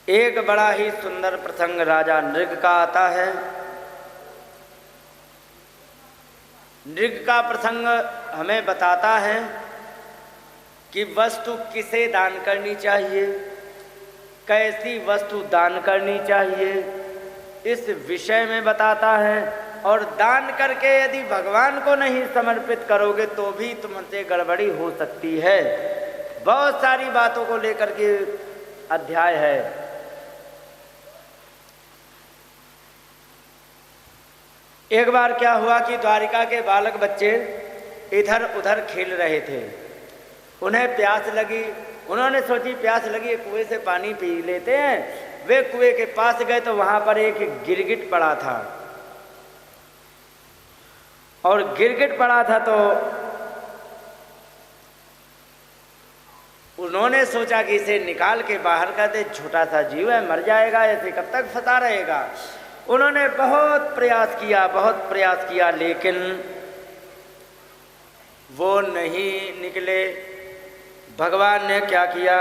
एक बड़ा ही सुंदर प्रसंग राजा नृग का आता है। नृग का प्रसंग हमें बताता है कि वस्तु किसे दान करनी चाहिए, कैसी वस्तु दान करनी चाहिए, इस विषय में बताता है। और दान करके यदि भगवान को नहीं समर्पित करोगे तो भी तुमसे गड़बड़ी हो सकती है। बहुत सारी बातों को लेकर के अध्याय है। एक बार क्या हुआ कि द्वारिका के बालक बच्चे इधर उधर खेल रहे थे। उन्हें प्यास लगी, उन्होंने सोची प्यास लगी कुएं से पानी पी लेते हैं। वे कुएं के पास गए तो वहां पर एक गिरगिट पड़ा था। और गिरगिट पड़ा था तो उन्होंने सोचा कि इसे निकाल के बाहर कर दे, छोटा सा जीव है, मर जाएगा, ऐसे कब तक फंसा रहेगा। उन्होंने बहुत प्रयास किया लेकिन वो नहीं निकले। भगवान ने क्या किया,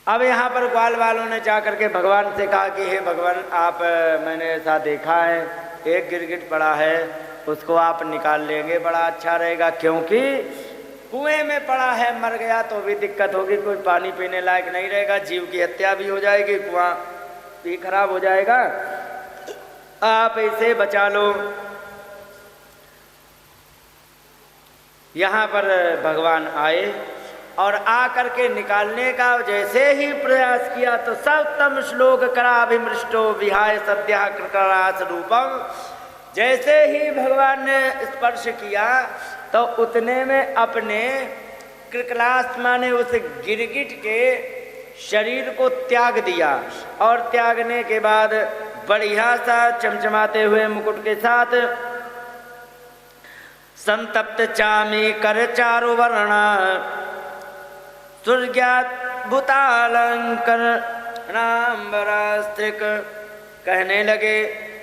अब यहाँ पर ग्वाल वालों ने जाकर के भगवान से कहा कि हे भगवान, आप, मैंने ऐसा देखा है एक गिरगिट पड़ा है, उसको आप निकाल लेंगे बड़ा अच्छा रहेगा, क्योंकि कुएं में पड़ा है, मर गया तो भी दिक्कत होगी, कोई पानी पीने लायक नहीं रहेगा, जीव की हत्या भी हो जाएगी, कुआं भी खराब हो जाएगा, आप इसे बचा लो। यहाँ पर भगवान आए और आकर के निकालने का जैसे ही प्रयास किया तो सप्तम श्लोक कराभिमृष्टो विहाय सद्यः कृकरास रूपम। जैसे ही भगवान ने स्पर्श किया तो उतने में अपने कृकलास माने उस गिरगिट के शरीर को त्याग दिया। और त्यागने के बाद बढ़िया सा चमचमाते हुए मुकुट के साथ संतप्त चामी कर चारु वर्ण सुर्ज्ञात भूतालंकर नाम्बरास्त्रिक। कहने लगे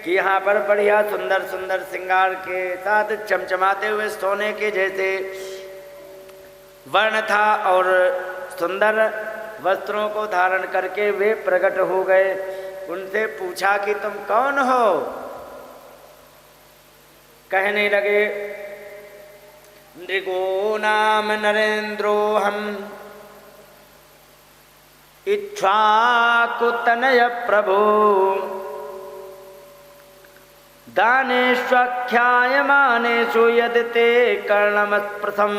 कि यहाँ पर बढ़िया सुंदर सुंदर श्रृंगार के साथ चमचमाते हुए सोने के जैसे वर्ण था और सुंदर वस्त्रों को धारण करके वे प्रकट हो गए। उनसे पूछा कि तुम कौन हो। कहने लगे नृगो नाम नरेंद्रो हम इक्ष्वाकुतनय प्रभो दानेष्वख्यायमानेषु यदि ते कर्णमस्पृशम्।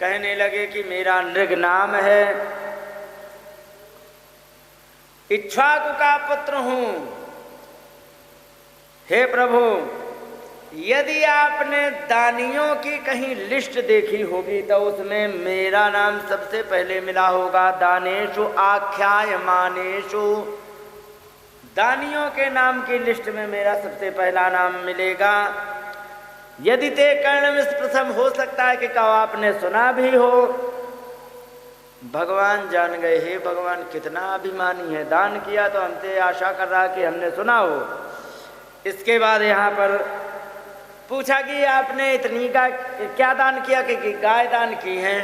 कहने लगे कि मेरा नृग नाम है, इक्ष्वाकु का पुत्र हूं। हे प्रभु, यदि आपने दानियों की कहीं लिस्ट देखी होगी तो उसमें मेरा नाम सबसे पहले मिला होगा। दानेषु आख्यायमानेषु, दानियों के नाम की लिस्ट में मेरा सबसे पहला नाम मिलेगा। यदि ते कर्णम स्पृशम, हो सकता है कि कहो आपने सुना भी हो। भगवान जान गए, हे भगवान कितना अभिमानी है, दान किया तो हमसे आशा कर रहा कि हमने सुना हो। इसके बाद यहाँ पर पूछा कि आपने इतनी गाय क्या दान किया, कि गाय दान की हैं।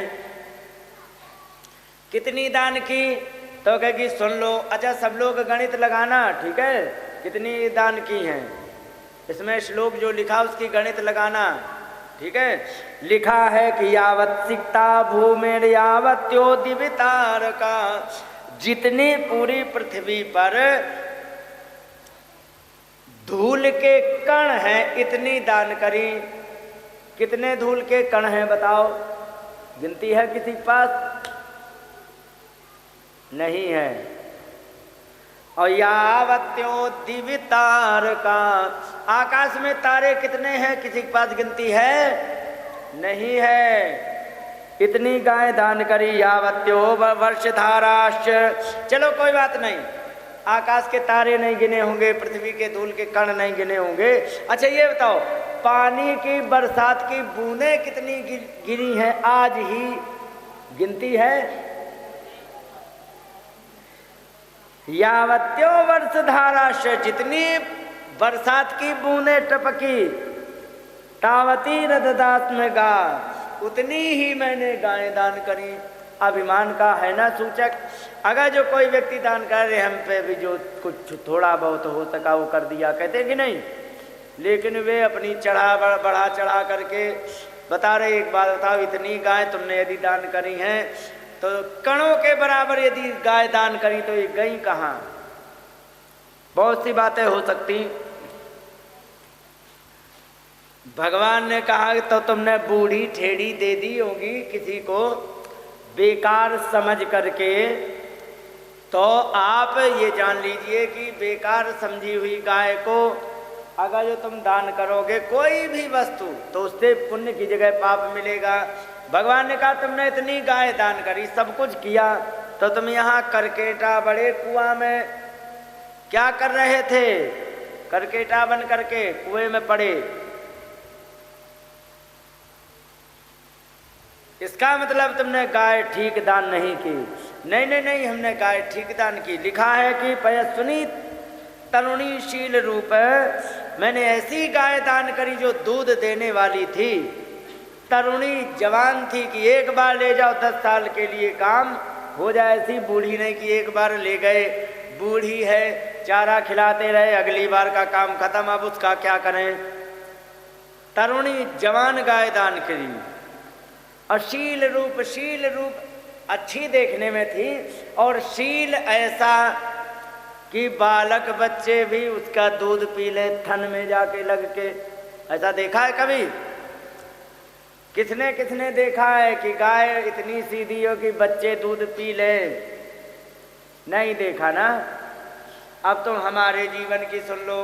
कितनी दान की, तो कहेगी सुन लो। अच्छा सब लोग गणित लगाना, ठीक है, कितनी दान की हैं, इसमें श्लोक जो लिखा उसकी गणित लगाना, ठीक है। लिखा है कि यावत सिक्ता भूमेर यावत्यो दिवितार का, जितनी पूरी पृथ्वी पर धूल के कण हैं इतनी दान करी। कितने धूल के कण हैं बताओ, गिनती है किसी के पास? नहीं है। और यावत्यो दिवितार का, आकाश में तारे कितने हैं किसी के पास गिनती है? नहीं है। इतनी गाय दान करी। यावत्यो वर्षधाराश्च, चलो कोई बात नहीं, आकाश के तारे नहीं गिने होंगे, पृथ्वी के धूल के कण नहीं गिने होंगे। अच्छा ये बताओ, पानी की बरसात की बूंदें कितनी गिरी हैं आज ही, गिनती है? यावत्यो वर्षधाराश, जितनी बरसात की बूंदें टपकी, तावती रददात्मगा, उतनी ही मैंने गायें दान करी। अभिमान का है ना सूचक। अगर जो कोई व्यक्ति दान कर रहे, हम पे भी जो कुछ थोड़ा बहुत हो सका वो कर दिया, कहते कि नहीं। लेकिन वे अपनी बढ़ा चढ़ा करके बता रहे, एक बात बताओ, इतनी गाय तुमने यदि दान करी हैं तो कणों के बराबर यदि गाय दान करी तो ये गई कहाँ। बहुत सी बातें हो सकती। भगवान ने कहा तो तुमने बूढ़ी ठेड़ी दे दी होगी किसी को बेकार समझ करके, तो आप ये जान लीजिए कि बेकार समझी हुई गाय को अगर जो तुम दान करोगे कोई भी वस्तु, तो उससे पुण्य की जगह पाप मिलेगा। भगवान ने कहा तुमने इतनी गाय दान करी, सब कुछ किया, तो तुम यहाँ करकेटा बड़े कुआं में क्या कर रहे थे? करकेटा बन करके कुएं में पड़े। इसका मतलब तुमने गाय ठीक दान नहीं की। नहीं नहीं नहीं, हमने गाय ठीक दान की। लिखा है कि पयस्विनी तरुणी शील रूप, मैंने ऐसी गाय दान करी जो दूध देने वाली थी, तरुणी जवान थी कि एक बार ले जाओ 10 साल के लिए काम हो जाए। ऐसी बूढ़ी नहीं कि एक बार ले गए, बूढ़ी है चारा खिलाते रहे, अगली बार का काम खत्म, अब उसका क्या करें। तरुणी जवान गाय दान करी। और शील रूप अच्छी देखने में थी, और शील ऐसा कि बालक बच्चे भी उसका दूध पी ले थन में जाके लग के। ऐसा देखा है कभी? किसने देखा है कि गाय इतनी सीधी हो कि बच्चे दूध पी ले? नहीं देखा ना। अब तो हमारे जीवन की सुन लो।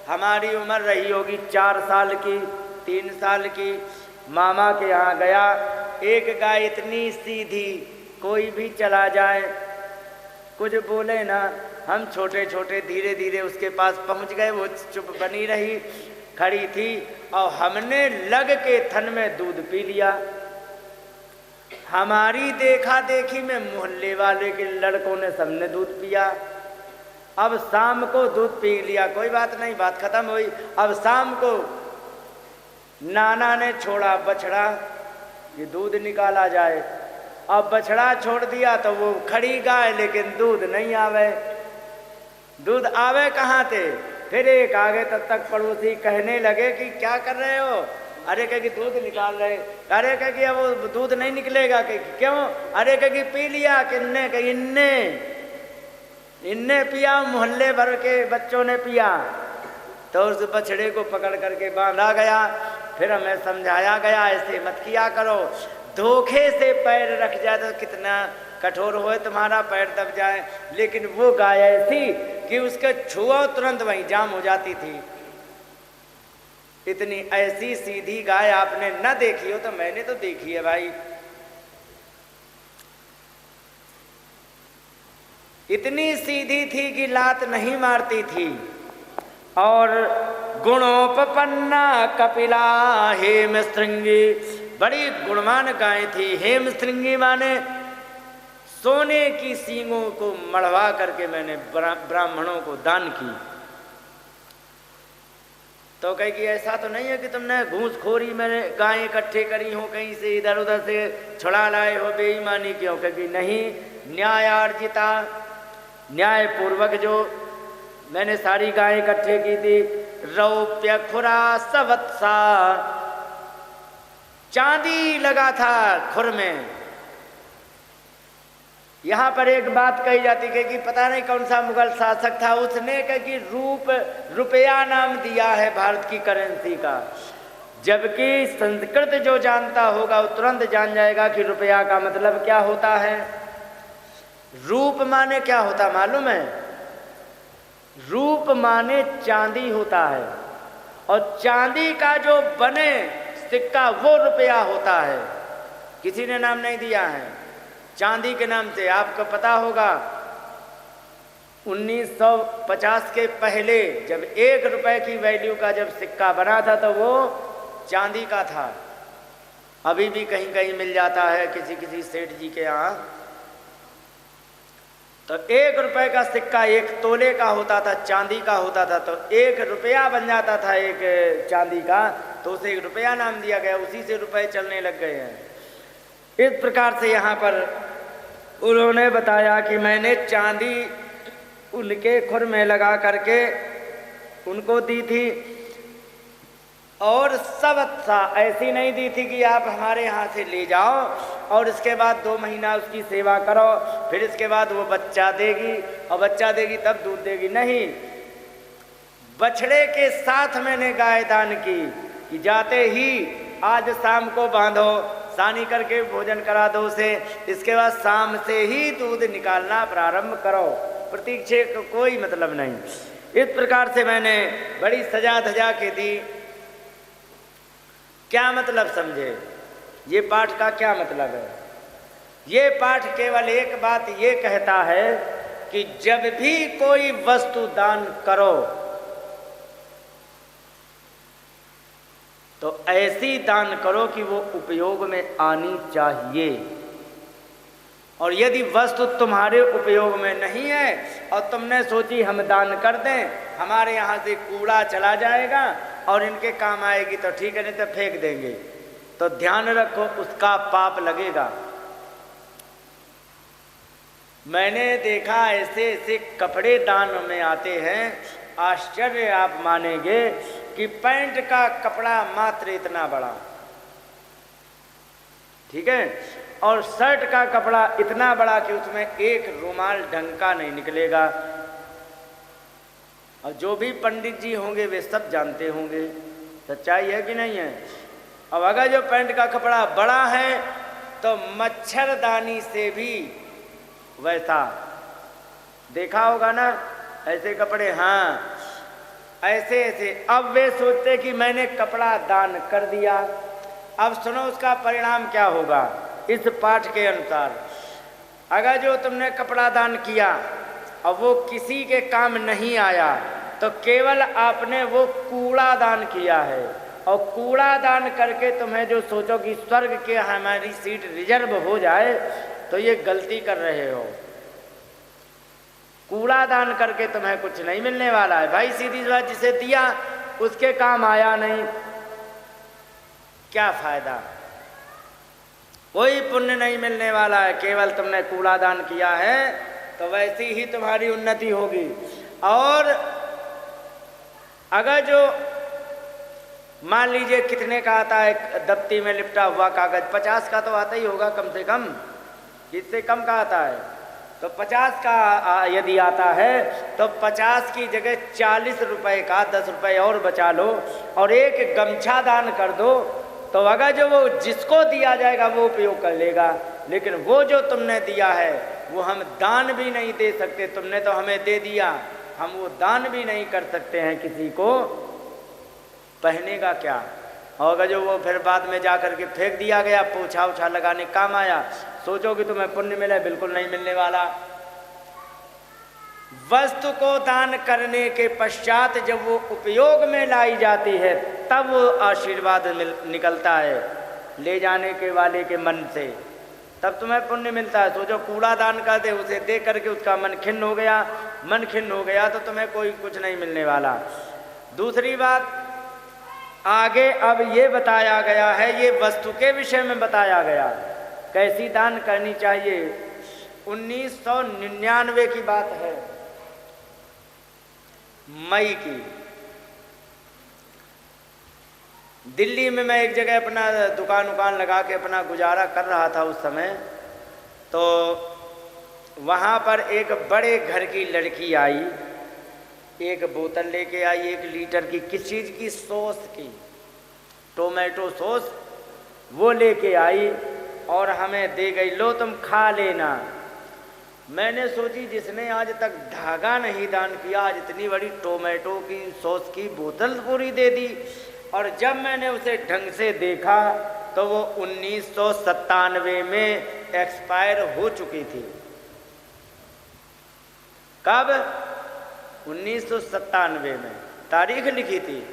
हमारी उम्र रही होगी 4 साल की, 3 साल की। मामा के यहाँ गया, एक गाय इतनी सीधी, कोई भी चला जाए कुछ बोले ना, हम छोटे छोटे धीरे धीरे उसके पास पहुँच गए। वो चुप बनी रही, खड़ी थी, और हमने लग के थन में दूध पी लिया। हमारी देखा देखी में मोहल्ले वाले के लड़कों ने सबने दूध पिया। अब शाम को दूध पी लिया, कोई बात नहीं, बात खत्म हुई। अब शाम को नाना ने छोड़ा बछड़ा कि दूध निकाला जाए। अब बछड़ा छोड़ दिया तो वो खड़ी गाय, लेकिन दूध नहीं आवे। दूध आवे कहाँ थे? फिर एक आगे तक पड़ोसी कहने लगे कि क्या कर रहे हो? अरे कह कि दूध निकाल रहे। अरे कह कि अब वो दूध नहीं निकलेगा। कह क्यों? अरे कह कि पी लिया किन्ने? कह इन्ने पिया, मोहल्ले भर के बच्चों ने पिया। तो उस बछड़े को पकड़ करके बांधा गया। फिर हमें समझाया गया ऐसे मत किया करो, धोखे से पैर रख जाए तो कितना कठोर हो तुम्हारा पैर दब जाए। लेकिन वो गाय ऐसी कि उसके छुआ तुरंत वहीं जाम हो जाती थी। इतनी ऐसी सीधी गाय आपने न देखी हो तो मैंने तो देखी है भाई। इतनी सीधी थी कि लात नहीं मारती थी। और गुणोपपन्ना कपिला हेम श्रृंगी, बड़ी गुणवान गाय थी। हेम श्रृंगी माने सोने की सींगों को मढ़वा करके मैंने ब्राह्मणों को दान की। तो कहे कि ऐसा तो नहीं है कि तुमने घूसखोरी में गायें इकट्ठे करी हो, कहीं से इधर उधर से छुड़ा लाए हो, बेईमानी क्यों? कहे कि नहीं, न्यायार्जिता, न्याय पूर्वक जो मैंने सारी गायें इकट्ठे की थी। रौप्य खुरा सवत्सा, चांदी लगा था खुर में। यहाँ पर एक बात कही जाती है कि पता नहीं कौन सा मुगल शासक था, उसने कहा कि रुपया नाम दिया है भारत की करेंसी का। जबकि संस्कृत जो जानता होगा वो तुरंत जान जाएगा कि रुपया का मतलब क्या होता है। रूप माने क्या होता मालूम है? रूप माने चांदी होता है, और चांदी का जो बने सिक्का वो रुपया होता है। किसी ने नाम नहीं दिया है चांदी के नाम से। आपको पता होगा 1950 के पहले जब 1 रुपए की वैल्यू का जब सिक्का बना था तो वो चांदी का था। अभी भी कहीं कहीं मिल जाता है किसी किसी सेठ जी के यहाँ। तो 1 रुपए का सिक्का 1 तोले का होता था, चांदी का होता था। तो 1 रुपया बन जाता था एक चांदी का, तो उसे 1 रुपया नाम दिया गया। उसी से रुपए चलने लग गए हैं। इस प्रकार से यहाँ पर उन्होंने बताया कि मैंने चांदी उनके खुर में लगा करके उनको दी थी, और सब अच्छा ऐसी नहीं दी थी कि आप हमारे यहाँ से ले जाओ और इसके बाद 2 महीना उसकी सेवा करो, फिर इसके बाद वो बच्चा देगी और बच्चा देगी तब दूध देगी। नहीं, बछड़े के साथ मैंने गाय दान की कि जाते ही आज शाम को बांधो, सानी करके भोजन करा दो उसे, इसके बाद शाम से ही दूध निकालना प्रारंभ करो, प्रतीक्षे को कोई मतलब नहीं। इस प्रकार से मैंने बड़ी सजा धजा के दी। क्या मतलब समझे? ये पाठ का क्या मतलब है? ये पाठ केवल एक बात ये कहता है कि जब भी कोई वस्तु दान करो तो ऐसी दान करो कि वो उपयोग में आनी चाहिए। और यदि वस्तु तुम्हारे उपयोग में नहीं है और तुमने सोची हम दान कर दें, हमारे यहाँ से कूड़ा चला जाएगा और इनके काम आएगी तो ठीक है, नहीं तो फेंक देंगे, तो ध्यान रखो उसका पाप लगेगा। मैंने देखा ऐसे ऐसे कपड़े दान में आते हैं, आश्चर्य आप मानेंगे कि पैंट का कपड़ा मात्र इतना बड़ा, ठीक है, और शर्ट का कपड़ा इतना बड़ा कि उसमें एक रुमाल ढंग का नहीं निकलेगा। और जो भी पंडित जी होंगे वे सब जानते होंगे, सच्चाई है कि नहीं है। अब अगर जो पैंट का कपड़ा बड़ा है तो मच्छरदानी से भी वैसा देखा होगा ना, ऐसे कपड़े, हाँ ऐसे ऐसे। अब वे सोचते कि मैंने कपड़ा दान कर दिया। अब सुनो उसका परिणाम क्या होगा इस पाठ के अनुसार। अगर जो तुमने कपड़ा दान किया और वो किसी के काम नहीं आया तो केवल आपने वो कूड़ा दान किया है, और कूड़ा दान करके तुम्हें जो सोचो कि स्वर्ग के हमारी सीट रिजर्व हो जाए तो ये गलती कर रहे हो। कूड़ा दान करके तुम्हें कुछ नहीं मिलने वाला है भाई, सीधी बात। जिसे दिया उसके काम आया नहीं, क्या फायदा, कोई पुण्य नहीं मिलने वाला है। केवल तुमने कूड़ा दान किया है तो वैसी ही तुम्हारी उन्नति होगी। और अगर जो मान लीजिए कितने का आता है दफ्ती में लिपटा हुआ कागज, 50 का तो आता ही होगा कम से कम, इससे कम का आता है, तो 50 का यदि आता है तो 50 की जगह 40 रुपए का 10 रुपए और बचा लो और एक गमछा दान कर दो, तो अगर जो वो जिसको दिया जाएगा वो उपयोग कर लेगा। लेकिन वो जो तुमने दिया है वो हम दान भी नहीं दे सकते, तुमने तो हमें दे दिया, हम वो दान भी नहीं कर सकते हैं किसी को, पहनेगा क्या। और अगर जो वो फिर बाद में जा कर के फेंक दिया गया, पोछा उछा लगाने काम आया, सोचो कि तुम्हें पुण्य मिले, बिल्कुल नहीं मिलने वाला। वस्तु को दान करने के पश्चात जब वो उपयोग में लाई जाती है तब वो आशीर्वाद निकलता है ले जाने के वाले के मन से, तब तुम्हें पुण्य मिलता है। सोचो कूड़ा दान कर दे, उसे दे करके उसका मन खिन्न हो गया, मन खिन्न हो गया तो तुम्हें कोई कुछ नहीं मिलने वाला। दूसरी बात आगे अब ये बताया गया है, ये वस्तु के विषय में बताया गया कैसी दान करनी चाहिए। 1999 की बात है, मई की। दिल्ली में मैं एक जगह अपना दुकान लगा के अपना गुजारा कर रहा था उस समय, तो वहाँ पर एक बड़े घर की लड़की आई, एक बोतल लेके आई 1 लीटर की, किस चीज़ की, सॉस की, टोमेटो सॉस, वो लेके आई और हमें दे गई, लो तुम खा लेना। मैंने सोची जिसने आज तक धागा नहीं दान किया आज इतनी बड़ी टोमेटो की सॉस की बोतल पूरी दे दी। और जब मैंने उसे ढंग से देखा तो वो 1997 में एक्सपायर हो चुकी थी। कब? 1997 में तारीख लिखी थी।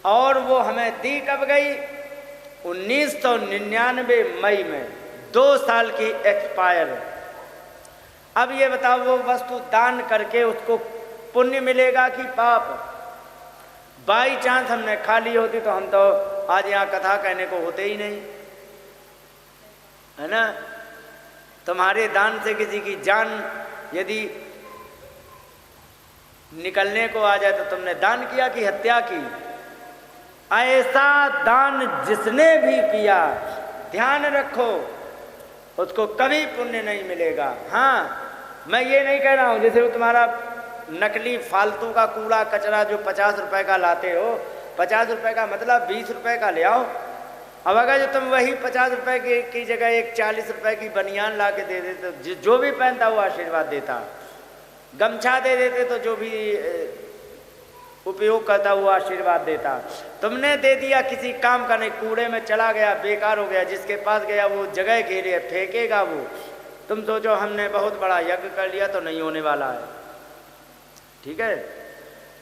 और वो हमें दी कब गई? 1999 मई में, 2 साल की एक्सपायर। अब ये बताओ वो वस्तु दान करके उसको पुण्य मिलेगा कि पाप? बाई चांस हमने खा ली होती तो हम तो आज यहाँ कथा कहने को होते ही नहीं। है ना। तुम्हारे दान से किसी की जान यदि निकलने को आ जाए तो तुमने दान किया कि हत्या की। ऐसा दान जिसने भी किया, ध्यान रखो, उसको कभी पुण्य नहीं मिलेगा। हाँ, मैं ये नहीं कह रहा हूँ जैसे वो तुम्हारा नकली फालतू का कूड़ा कचरा जो 50 रुपए का लाते हो, 50 रुपए का मतलब 20 रुपए का ले आओ। अब अगर जो तुम वही 50 रुपए की जगह एक 40 रुपए की बनियान ला के दे देते तो जो भी पहनता वो आशीर्वाद देता, गमछा दे देते तो जो भी उपयोग करता वो आशीर्वाद देता। तुमने दे दिया किसी काम का नहीं, कूड़े में चला गया, बेकार हो गया, जिसके पास गया वो जगह घेरे फेंकेगा वो। तुम सोचो हमने बहुत बड़ा यज्ञ कर लिया तो नहीं होने वाला है। ठीक है,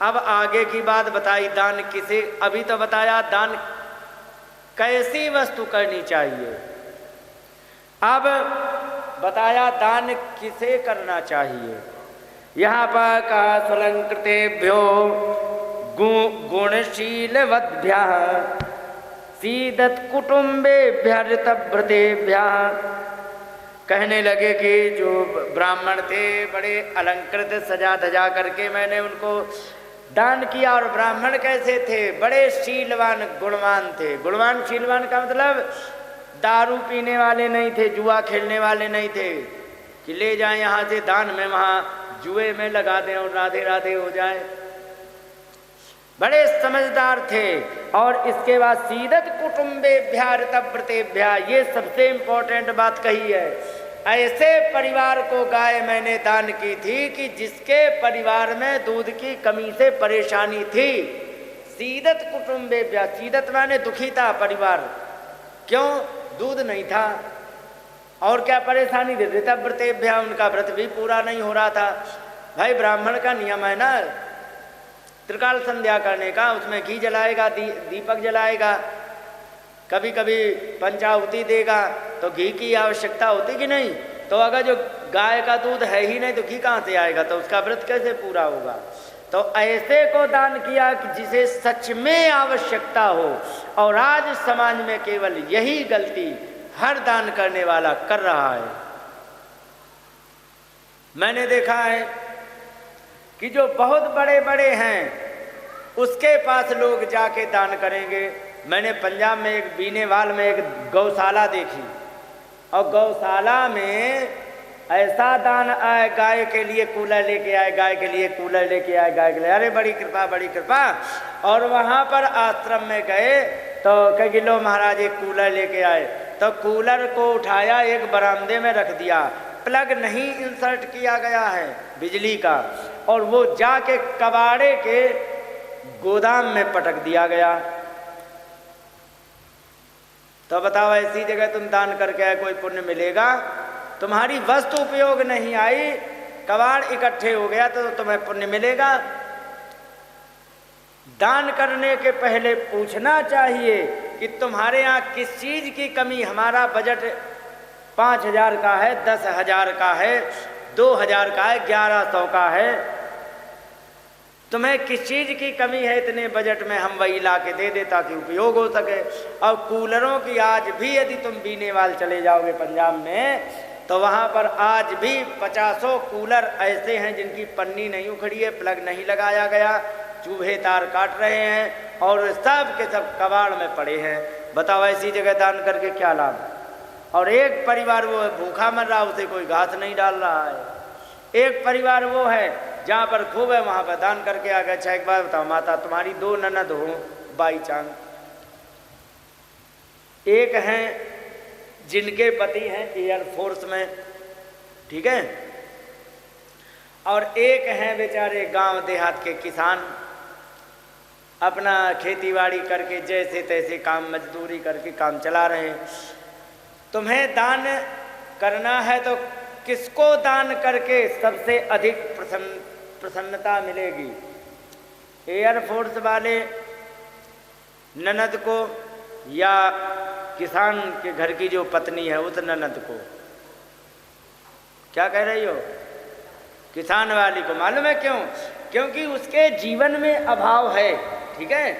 अब आगे की बात बताई दान किसे, अभी तो बताया दान कैसी वस्तु करनी चाहिए, अब बताया दान किसे करना चाहिए। यहाँ पर कहा स्वलंकृतेभ्यो गुणशीलवद्भ्यः सीदत कुटुम्बेभ्यः ऋतव्रतेभ्यः। कहने लगे कि जो ब्राह्मण थे बड़े अलंकृत सजा धजा करके मैंने उनको दान किया। और ब्राह्मण कैसे थे, बड़े शीलवान गुणवान थे। गुणवान शीलवान का मतलब दारू पीने वाले नहीं थे, जुआ खेलने वाले नहीं थे कि ले जाएं यहाँ से दान में वहाँ जुए में लगा दें और राधे राधे हो जाए। बड़े समझदार थे। और इसके बाद सीदत कुटुम्बेभ्यः ऋतव्रतेभ्यः, ये सबसे इम्पोर्टेंट बात कही है। ऐसे परिवार को गाय मैंने दान की थी कि जिसके परिवार में दूध की कमी से परेशानी थी। सीदत कुटुम्बेभ्यः, सीदत माने दुखी था परिवार, क्यों, दूध नहीं था और क्या परेशानी थी। ऋतव्रतेभ्यः, उनका व्रत भी पूरा नहीं हो रहा था। भाई ब्राह्मण का नियम है ना त्रिकाल संध्या करने का, उसमें घी जलाएगा, दीपक जलाएगा, कभी कभी पंचाहुति देगा, तो घी की आवश्यकता होती कि नहीं। तो अगर जो गाय का दूध है ही नहीं तो घी कहाँ से आएगा, तो उसका व्रत कैसे पूरा होगा। तो ऐसे को दान किया कि जिसे सच में आवश्यकता हो। और आज समाज में केवल यही गलती हर दान करने वाला कर रहा है। मैंने देखा है कि जो बहुत बड़े बड़े हैं उसके पास लोग जाके दान करेंगे। मैंने पंजाब में एक बीनेवाल में एक गौशाला देखी, और गौशाला में ऐसा दान आए, गाय के लिए कूलर लेके आए, गाय के लिए कूलर लेके आए, गाय के लिए, अरे बड़ी कृपा बड़ी कृपा। और वहाँ पर आश्रम में गए तो कहे लो महाराज एक कूलर लेके आए, तो कूलर को उठाया एक बरामदे में रख दिया, प्लग नहीं इंसर्ट किया गया है बिजली का, और वो जाके कबाड़े के गोदाम में पटक दिया गया। तो बताओ ऐसी जगह तुम दान करके आए, कोई पुण्य मिलेगा? तुम्हारी वस्तु उपयोग नहीं आई, कबाड़ इकट्ठे हो गया तो तुम्हें पुण्य मिलेगा? दान करने के पहले पूछना चाहिए कि तुम्हारे यहाँ किस चीज की कमी। हमारा बजट 5,000 का है, 10,000 का है, 2,000 का है, 1100 का है, तुम्हें किस चीज़ की कमी है इतने बजट में, हम वही ला के दे दे ताकि उपयोग हो सके। और कूलरों की आज भी यदि तुम बीनेवाल चले जाओगे पंजाब में तो वहाँ पर आज भी 50 कूलर ऐसे हैं जिनकी पन्नी नहीं उखड़ी है, प्लग नहीं लगाया गया, चूहे तार काट रहे हैं और सब के सब कबाड़ में पड़े हैं। बताओ ऐसी जगह दान करके क्या लाभ। और एक परिवार वो भूखा मर रहा, उसे कोई घास नहीं डाल रहा है। एक परिवार वो है जहाँ पर खूब है, वहाँ पर दान करके आ गए। अच्छा एक बात बताओ माता, तुम्हारी 2 ननद हो बाई चांस, एक हैं जिनके पति हैं एयरफोर्स में, ठीक है, और एक हैं बेचारे गांव देहात के किसान, अपना खेतीबाड़ी करके जैसे तैसे काम मजदूरी करके काम चला रहे हैं। तुम्हें दान करना है तो किसको दान करके सबसे अधिक प्रसन्नता मिलेगी? एयरफोर्स वाले ननद को या किसान के घर की जो पत्नी है उस ननद को? क्या कह रही हो? किसान वाली को। मालूम है क्यों? क्योंकि उसके जीवन में अभाव है, ठीक है,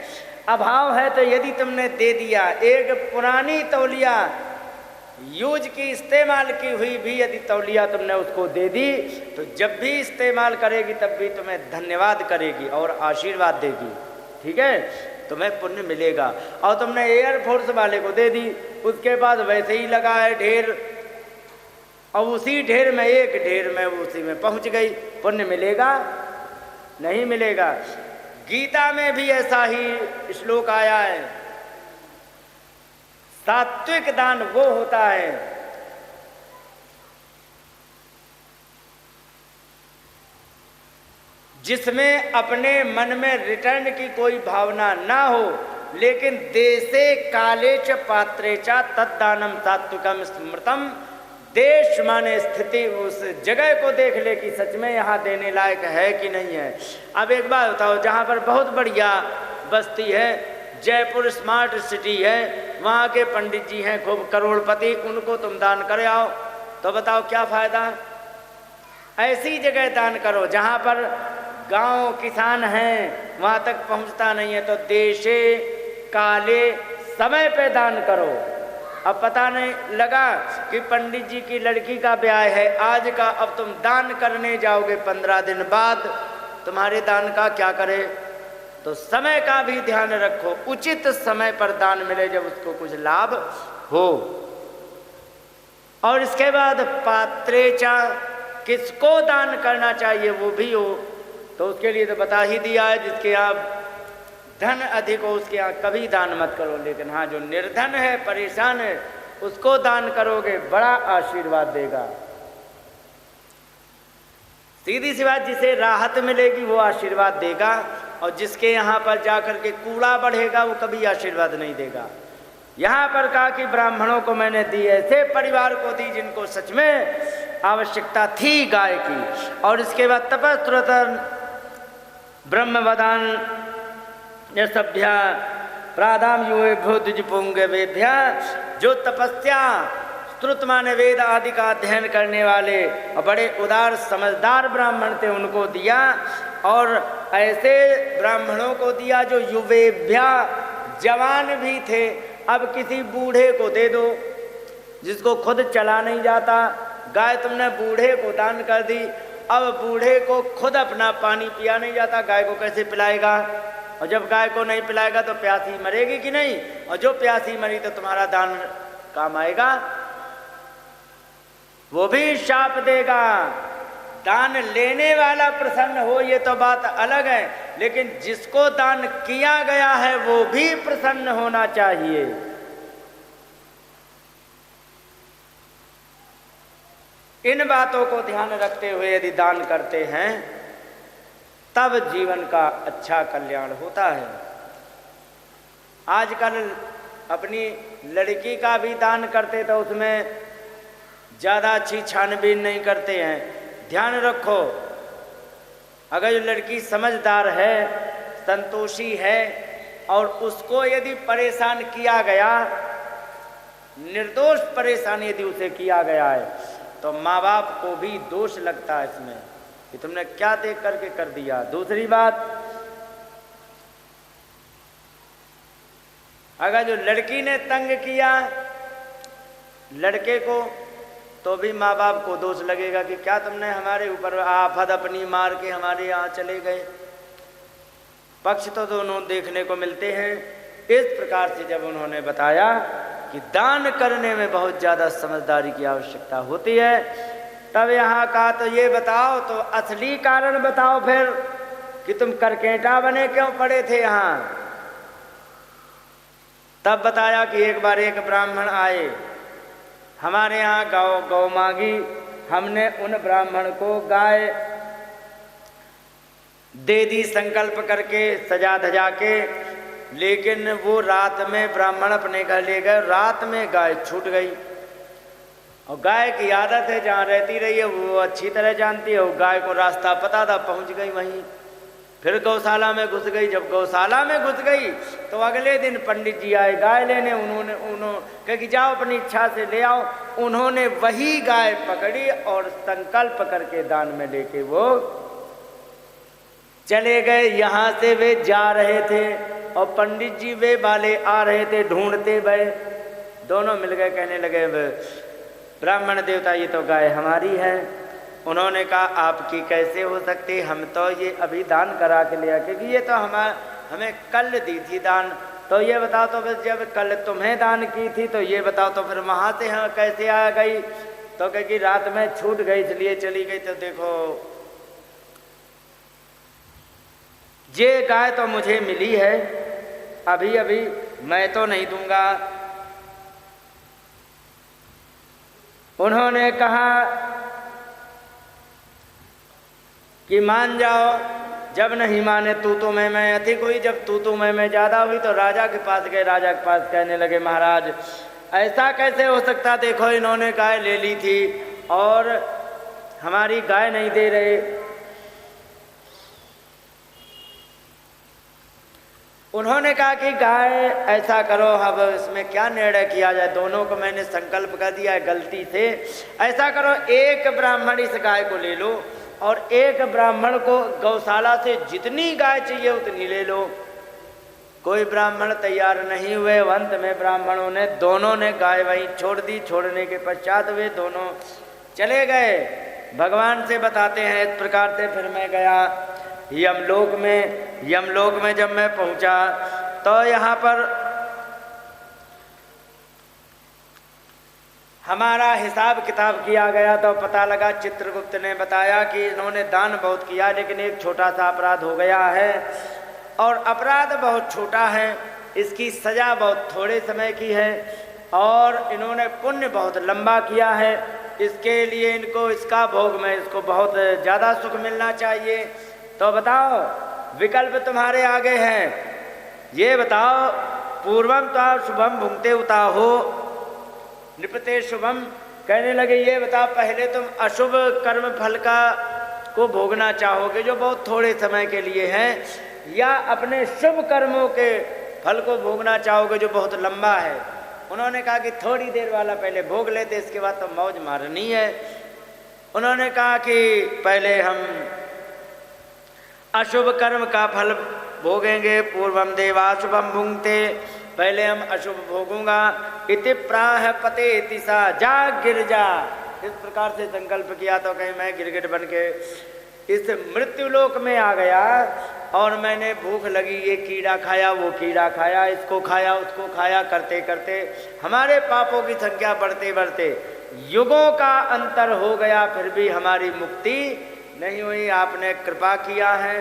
अभाव है। तो यदि तुमने दे दिया, एक पुरानी तौलिया यूज की, इस्तेमाल की हुई भी यदि तौलिया तुमने उसको दे दी तो जब भी इस्तेमाल करेगी तब भी तुम्हें धन्यवाद करेगी और आशीर्वाद देगी, ठीक है, तुम्हें पुण्य मिलेगा। और तुमने एयरफोर्स वाले को दे दी, उसके बाद वैसे ही लगा है ढेर, और उसी ढेर में एक ढेर में उसी में पहुंच गई, पुण्य मिलेगा? नहीं मिलेगा। गीता में भी ऐसा ही श्लोक आया है, सात्विक दान वो होता है जिसमें अपने मन में रिटर्न की कोई भावना ना हो, लेकिन देशे काले च पात्रे च तद्दानम सात्विकम स्मृतम। देश माने स्थिति, उस जगह को देख ले कि सच में यहाँ देने लायक है कि नहीं है। अब एक बात बताओ, जहाँ पर बहुत बढ़िया बस्ती है, जयपुर स्मार्ट सिटी है, वहाँ के पंडित जी हैं खूब करोड़पति, उनको तुम दान करे आओ तो बताओ क्या फायदा। ऐसी जगह दान करो जहाँ पर गांव किसान हैं, वहाँ तक पहुँचता नहीं है, तो देशे काले समय पे दान करो। अब पता नहीं लगा कि पंडित जी की लड़की का ब्याह है आज का, अब तुम दान करने जाओगे 15 दिन बाद, तुम्हारे दान का क्या करे। तो समय का भी ध्यान रखो, उचित समय पर दान मिले जब उसको कुछ लाभ हो। और इसके बाद पात्रेचा, किसको दान करना चाहिए वो भी हो, तो उसके लिए तो बता ही दिया है, जिसके यहाँ धन अधिक हो उसके यहाँ कभी दान मत करो, लेकिन हाँ जो निर्धन है, परेशान है, उसको दान करोगे बड़ा आशीर्वाद देगा। सीधी सी बात, जिसे राहत मिलेगी वो आशीर्वाद देगा, और जिसके यहाँ पर जाकर के कूड़ा बढ़ेगा वो कभी आशीर्वाद नहीं देगा। यहाँ पर कहा कि ब्राह्मणों को मैंने दी, ऐसे परिवार को दी जिनको सच में आवश्यकता थी गाय की। और इसके बाद तपस्तुरत ब्रह्मवदान सभ्या प्रादाम युवेभ्यो द्विजपुंगवेभ्या, जो तपस्या स्तुत माने वेद आदि का अध्ययन करने वाले और बड़े उदार समझदार ब्राह्मण थे उनको दिया। और ऐसे ब्राह्मणों को दिया जो युवेभ्या जवान भी थे। अब किसी बूढ़े को दे दो जिसको खुद चला नहीं जाता, गाय तुमने बूढ़े को दान कर दी, अब बूढ़े को खुद अपना पानी पिया नहीं जाता, गाय को कैसे पिलाएगा। और जब गाय को नहीं पिलाएगा तो प्यासी मरेगी कि नहीं, और जो प्यासी मरी तो तुम्हारा दान काम आएगा, वो भी शाप देगा। दान लेने वाला प्रसन्न हो ये तो बात अलग है, लेकिन जिसको दान किया गया है वो भी प्रसन्न होना चाहिए। इन बातों को ध्यान रखते हुए यदि दान करते हैं तब जीवन का अच्छा कल्याण होता है। आजकल अपनी लड़की का भी दान करते तो उसमें ज़्यादा अच्छी छानबीन नहीं करते हैं। ध्यान रखो, अगर जो लड़की समझदार है, संतोषी है, और उसको यदि परेशान किया गया, निर्दोष परेशान यदि उसे किया गया है, तो माँ बाप को भी दोष लगता है इसमें कि तुमने क्या देख करके कर दिया। दूसरी बात, अगर जो लड़की ने तंग किया लड़के को, तो भी माँ बाप को दोष लगेगा कि क्या तुमने हमारे ऊपर आफत अपनी मार के हमारे यहाँ चले गए। पक्ष तो दोनों देखने को मिलते हैं। इस प्रकार से जब उन्होंने बताया कि दान करने में बहुत ज़्यादा समझदारी की आवश्यकता होती है, तब यहाँ कहा तो ये बताओ, तो असली कारण बताओ फिर कि तुम करकेटा बने क्यों पड़े थे यहाँ। तब बताया कि एक बार एक ब्राह्मण आए हमारे यहाँ गौ मांगी, हमने उन ब्राह्मण को गाय दे दी संकल्प करके सजा धजा के, लेकिन वो रात में ब्राह्मण अपने घर ले गए, रात में गाय छूट गई। और गाय की आदत है, जहाँ रहती रही है वो अच्छी तरह जानती है, वो गाय को रास्ता पता था, पहुँच गई वहीं। फिर गौशाला में घुस गई। जब गौशाला में घुस गई तो अगले दिन पंडित जी आए गाय लेने, उन्होंने कहा कि जाओ अपनी इच्छा से ले आओ। उन्होंने वही गाय पकड़ी और संकल्प करके दान में लेके वो चले गए। यहाँ से वे जा रहे थे और पंडित जी वे वाले आ रहे थे ढूंढते हुए। दोनों मिल गए, कहने लगे ब्राह्मण देवता ये तो गाय हमारी है। उन्होंने कहा आपकी कैसे हो सकती, हम तो ये अभी दान करा के लिया, क्योंकि ये तो हमें कल दी थी दान। तो ये बताओ तो फिर जब कल तुम्हें दान की थी तो ये बताओ तो फिर वहाँ से हाँ कैसे आ गई। तो क्योंकि रात में छूट गई इसलिए चली गई। तो देखो ये गाय तो मुझे मिली है अभी अभी, मैं तो नहीं दूंगा। उन्होंने कहा कि मान जाओ। जब नहीं माने तू तो मैं अधिक हुई। जब तू तो मैं ज़्यादा हुई तो राजा के पास गए। राजा के पास कहने लगे महाराज ऐसा कैसे हो सकता, देखो इन्होंने गाय ले ली थी और हमारी गाय नहीं दे रहे। उन्होंने कहा कि गाय ऐसा करो, अब इसमें क्या निर्णय किया जाए, दोनों को मैंने संकल्प कर दिया है गलती से। ऐसा करो एक ब्राह्मण इस गाय को ले लो और एक ब्राह्मण को गौशाला से जितनी गाय चाहिए उतनी ले लो। कोई ब्राह्मण तैयार नहीं हुए। अंत में ब्राह्मणों ने दोनों ने गाय वहीं छोड़ दी। छोड़ने के पश्चात वे दोनों चले गए। भगवान से बताते हैं इस प्रकार से फिर मैं गया यमलोक में। यमलोक में जब मैं पहुंचा तो यहाँ पर हमारा हिसाब किताब किया गया तो पता लगा, चित्रगुप्त ने बताया कि इन्होंने दान बहुत किया लेकिन एक छोटा सा अपराध हो गया है और अपराध बहुत छोटा है, इसकी सज़ा बहुत थोड़े समय की है और इन्होंने पुण्य बहुत लंबा किया है। इसके लिए इनको इसका भोग में इसको बहुत ज़्यादा सुख मिलना चाहिए। तो बताओ विकल्प तुम्हारे आगे हैं। ये बताओ पूर्वम तो शुभम भुंगते उता हो निपते शुभम। कहने लगे ये बताओ पहले तुम अशुभ कर्म फल का को भोगना चाहोगे जो बहुत थोड़े समय के लिए है, या अपने शुभ कर्मों के फल को भोगना चाहोगे जो बहुत लंबा है। उन्होंने कहा कि थोड़ी देर वाला पहले भोग लेते, इसके बाद तो मौज मारनी है। उन्होंने कहा कि पहले हम अशुभ कर्म का फल भोगेंगे। पूर्वम देवाशुभम भुंगते, पहले हम अशुभ भोगूंगा। इति प्राह पते तिसा जा गिर जा। इस प्रकार से संकल्प किया तो कहीं मैं गिरगिट बन के इस मृत्युलोक में आ गया और मैंने भूख लगी, ये कीड़ा खाया वो कीड़ा खाया, इसको खाया उसको खाया, करते करते हमारे पापों की संख्या बढ़ते बढ़ते युगों का अंतर हो गया, फिर भी हमारी मुक्ति नहीं हुई। आपने कृपा किया है।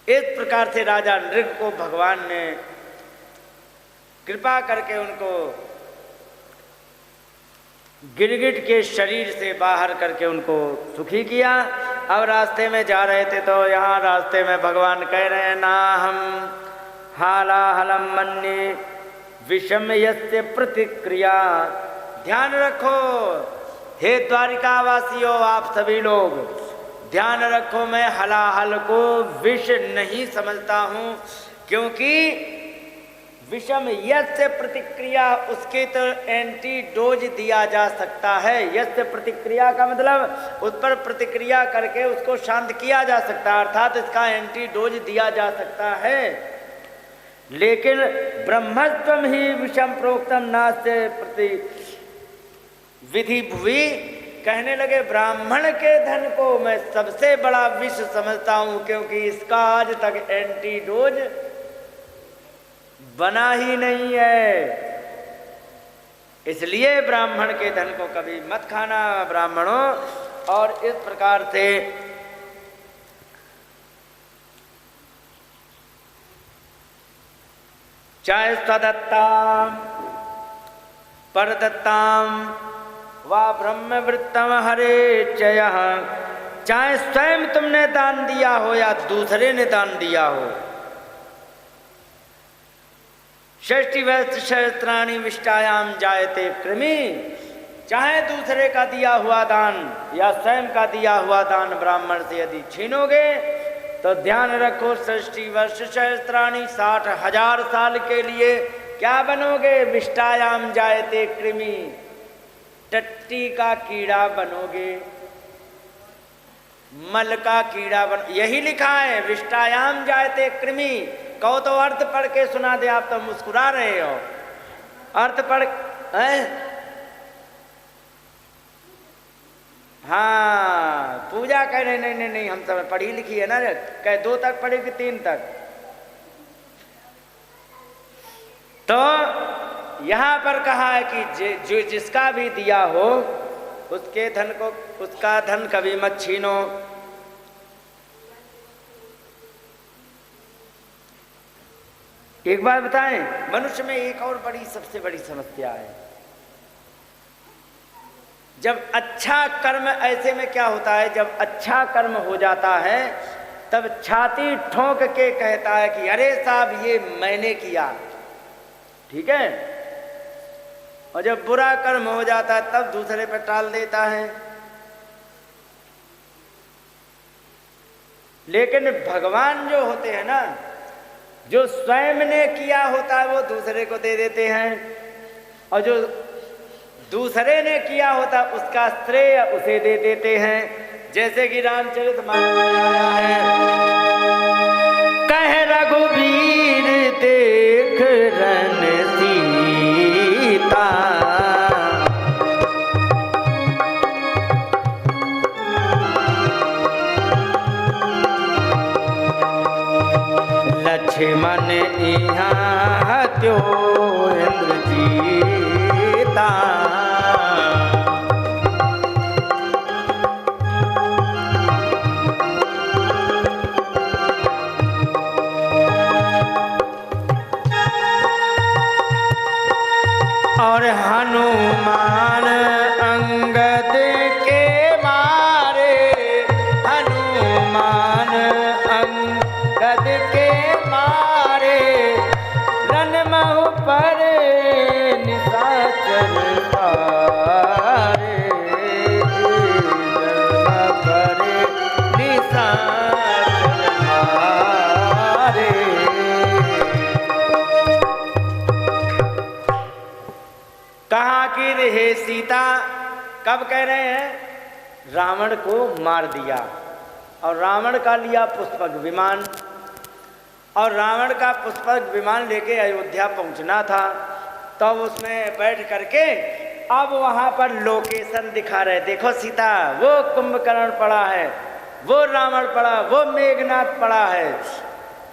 इस प्रकार से राजा नृग को भगवान ने कृपा करके उनको गिरगिट के शरीर से बाहर करके उनको सुखी किया। अब रास्ते में जा रहे थे तो यहाँ रास्ते में भगवान कह रहे हैं ना हम हालाहलम मन्ये विषम यस्य प्रतिक्रिया। ध्यान रखो हे द्वारिकावासियों, आप सभी लोग ध्यान रखो, मैं हलाहल को विष नहीं समझता हूँ, क्योंकि विषम यस्य प्रतिक्रिया उसके तो एंटीडोज दिया जा सकता है। यस्य प्रतिक्रिया का मतलब उस पर प्रतिक्रिया करके उसको शांत किया जा सकता है, अर्थात इसका एंटीडोज दिया जा सकता है। लेकिन ब्रह्मत्वम ही विषम प्रोक्तम नास्ते प्रति विधि भुवि। कहने लगे ब्राह्मण के धन को मैं सबसे बड़ा विष समझता हूँ, क्योंकि इसका आज तक एंटीडोज बना ही नहीं है। इसलिए ब्राह्मण के धन को कभी मत खाना ब्राह्मणों। और इस प्रकार से चाहे स्वदत्ताम परदत्ताम वा ब्रह्मवृत्तम हरे चयः, चाहे स्वयं तुमने दान दिया हो या दूसरे ने दान दिया हो। षष्ठी सहस्त्राणि विष्टायाम जायते कृमि, चाहे दूसरे का दिया हुआ दान या स्वयं का दिया हुआ दान ब्राह्मण से यदि छीनोगे तो ध्यान रखो षष्ठी वर्ष सहस्त्राणि 60,000 साल के लिए क्या बनोगे? विष्टायाम जायते कृमि, टट्टी का कीड़ा बनोगे, मल का कीड़ा बन। यही लिखा है विष्टायाम जायते कृमि, कहो तो अर्थ पढ़ के सुना दे, आप तो मुस्कुरा रहे हो। अर्थ पढ़ हैं? हाँ, पूजा कह रहे नहीं नहीं नहीं, हम सब पढ़ी लिखी है ना, कह 2 तक पढ़ी कि 3 तक। तो यहां पर कहा है कि जो जिसका भी दिया हो उसके धन को, उसका धन कभी मत छीनो। एक बात बताएं, मनुष्य में एक और बड़ी, सबसे बड़ी समस्या है। जब अच्छा कर्म, ऐसे में क्या होता है, जब अच्छा कर्म हो जाता है तब छाती ठोक के कहता है कि अरे साहब ये मैंने किया, ठीक है। और जब बुरा कर्म हो जाता है तब दूसरे पर टाल देता है। लेकिन भगवान जो होते हैं ना, जो स्वयं ने किया होता है वो दूसरे को दे देते हैं, और जो दूसरे ने किया होता उसका श्रेय उसे दे देते हैं। जैसे कि रामचरितमानस में आया है, कह रघुवीर देख रन सीता, लक्ष्मण इहाँ त्यो इंद्रजीता। और हनुमान अंगद के मारे, हनुमान अंगद के मारे, रनमहु पर निशाचर तारे, रनमहु पर निशाचर तारे। कहा कि हे सीता, कब कह रहे हैं? रावण को मार दिया और रावण का लिया पुष्पक विमान, और रावण का पुष्पक विमान लेके अयोध्या पहुंचना था। तब उसमें बैठ करके अब वहां पर लोकेशन दिखा रहे, देखो सीता वो कुंभकर्ण पड़ा है, वो रावण पड़ा, वो मेघनाथ पड़ा है,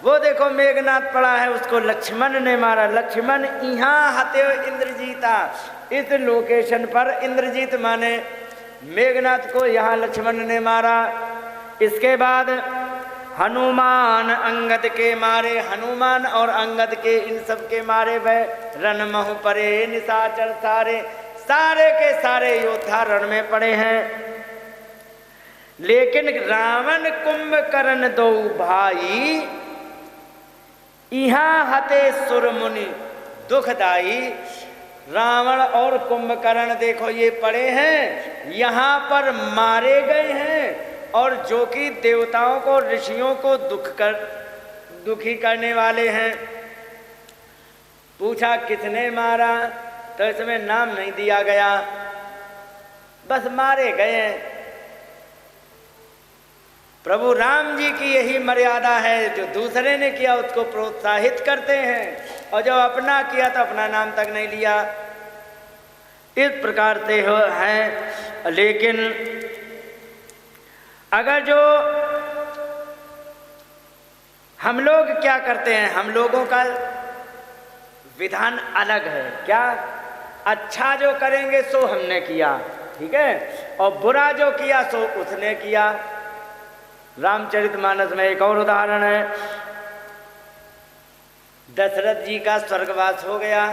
वो देखो मेघनाथ पड़ा है, उसको लक्ष्मण ने मारा। लक्ष्मण यहाँ हते इंद्रजीता, इस लोकेशन पर इंद्रजीत माने मेघनाथ को यहाँ लक्ष्मण ने मारा। इसके बाद हनुमान अंगद के मारे, हनुमान और अंगद के इन सब के मारे वह रणमहु परे निशाचर सारे, सारे के सारे योद्धा रण में पड़े हैं। लेकिन रावण कुंभकर्ण दो भाई यहाँ हते सुर मुनि दुखदाई। रावण और कुंभकर्ण देखो ये पड़े हैं, यहाँ पर मारे गए हैं, और जो कि देवताओं को, ऋषियों को दुखी करने वाले हैं। पूछा किसने मारा, तो इसमें नाम नहीं दिया गया, बस मारे गए हैं। प्रभु राम जी की यही मर्यादा है, जो दूसरे ने किया उसको प्रोत्साहित करते हैं, और जो अपना किया तो अपना नाम तक नहीं लिया। इस प्रकार से हो है। लेकिन अगर जो हम लोग क्या करते हैं, हम लोगों का विधान अलग है। क्या? अच्छा जो करेंगे सो हमने किया, ठीक है, और बुरा जो किया सो उसने किया। रामचरितमानस में एक और उदाहरण है। दशरथ जी का स्वर्गवास हो गया,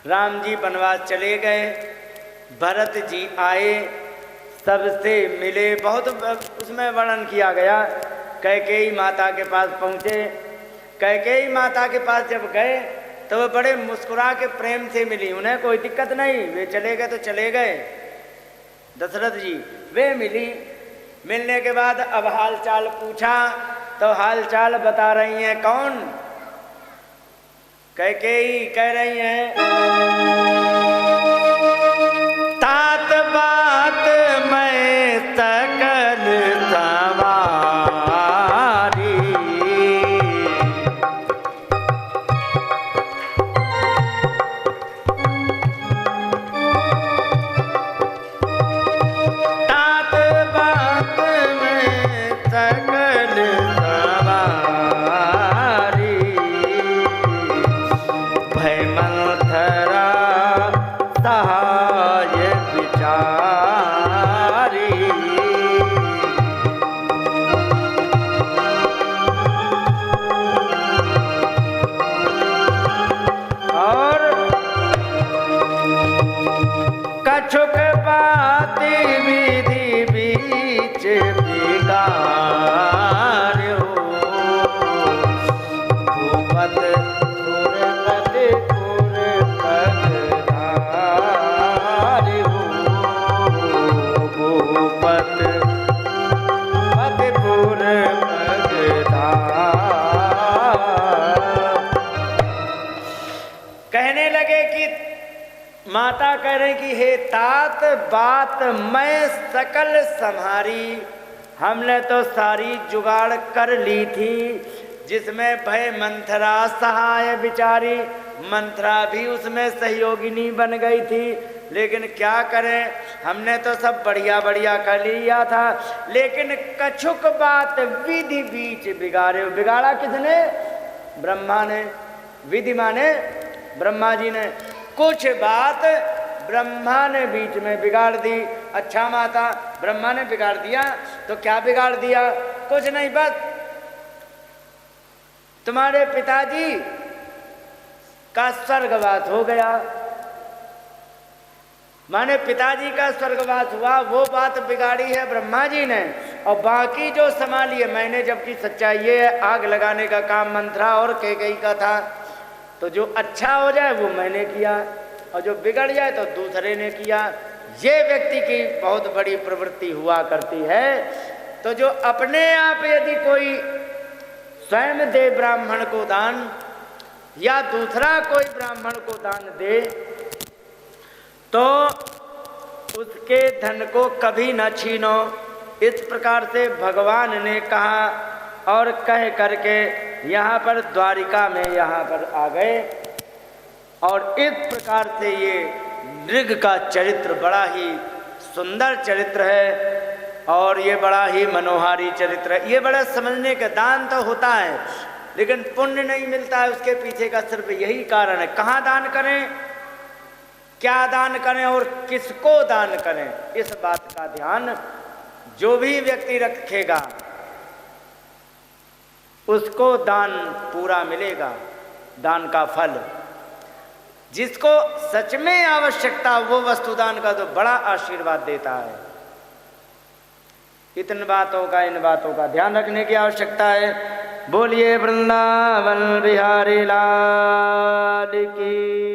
राम जी वनवास चले गए, भरत जी आए, सबसे मिले, बहुत उसमें वर्णन किया गया। कैकेयी माता के पास पहुँचे, कैकेयी माता के पास जब गए तो वो बड़े मुस्कुरा के प्रेम से मिली, उन्हें कोई दिक्कत नहीं, वे चले गए तो चले गए। दशरथ जी वे मिली, मिलने के बाद अब हाल चाल पूछा तो हाल चाल बता रही हैं। कौन? कैकेयी कह रही हैं, तात बात मैं सकल सवारी, भय मंथरा सहाय बिचारी। और कछुक बाती विधि बीच बिगाड़ो, भूपत पुरपतिपुर पगधारि हो, भूपत पतिपुर पगधारि। कहने लगे कि माता कह रही कि हे तात बात मैं सकल संहारी, हमने तो सारी जुगाड़ कर ली थी, जिसमें भय मंथरा सहाय बिचारी, मंथरा भी उसमें सहयोगिनी बन गई थी। लेकिन क्या करें, हमने तो सब बढ़िया बढ़िया कर लिया था, लेकिन कछुक बात विधि बीच बिगाड़े। बिगाड़ा किसने? ब्रह्मा ने। विधि माने ब्रह्मा जी ने। कुछ बात ब्रह्मा ने बीच में बिगाड़ दी। अच्छा माता, ब्रह्मा ने बिगाड़ दिया तो क्या बिगाड़ दिया? कुछ नहीं, बस तुम्हारे पिताजी का स्वर्गवास हो गया। माने पिताजी का स्वर्गवास हुआ, वो बात बिगाड़ी है ब्रह्मा जी ने, और बाकी जो संभाली है मैंने। जबकि सच्चाई ये है, आग लगाने का काम मंथरा और कैकेयी का था। तो जो अच्छा हो जाए वो मैंने किया, और जो बिगड़ जाए तो दूसरे ने किया। ये व्यक्ति की बहुत बड़ी प्रवृत्ति हुआ करती है। तो जो अपने आप यदि कोई स्वयं दे ब्राह्मण को दान, या दूसरा कोई ब्राह्मण को दान दे, तो उसके धन को कभी न छीनो, इस प्रकार से भगवान ने कहा। और कह करके यहाँ पर द्वारिका में यहाँ पर आ गए। और इस प्रकार से ये नृग का चरित्र बड़ा ही सुंदर चरित्र है, और ये बड़ा ही मनोहारी चरित्र है। ये बड़ा समझने का, दान तो होता है लेकिन पुण्य नहीं मिलता है, उसके पीछे का सिर्फ यही कारण है। कहाँ दान करें, क्या दान करें और किसको दान करें, इस बात का ध्यान जो भी व्यक्ति रखेगा उसको दान पूरा मिलेगा, दान का फल। जिसको सच में आवश्यकता, वो वस्तुदान का तो बड़ा आशीर्वाद देता है। इन बातों का ध्यान रखने की आवश्यकता है। बोलिए वृंदावन बिहारी लाल की।